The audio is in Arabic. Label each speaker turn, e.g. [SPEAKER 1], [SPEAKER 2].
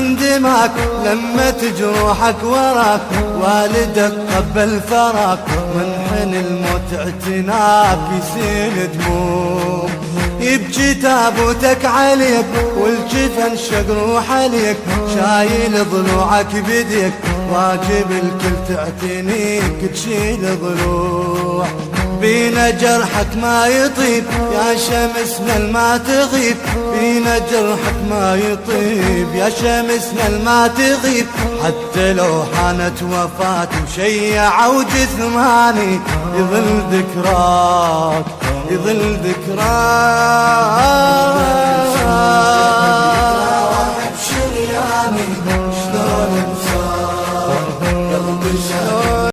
[SPEAKER 1] من دماك لمت جروحك وراك، والدك قبل فراك منحن الموت اعتناك يسيل دموم، يبكي تابوتك عليك والجفن شقروح عليك، شايل ضلوعك بديك واجب الكل تعتنيك تشيل ضلوع، بينا جرحك ما يطيب يا شمسنا ما تغيب، بينا جرحك ما يطيب يا شمسنا ما تغيب، حتى لو حانت وفاتي وشيع وجثماني يظل ذكراك يظل ذكراك.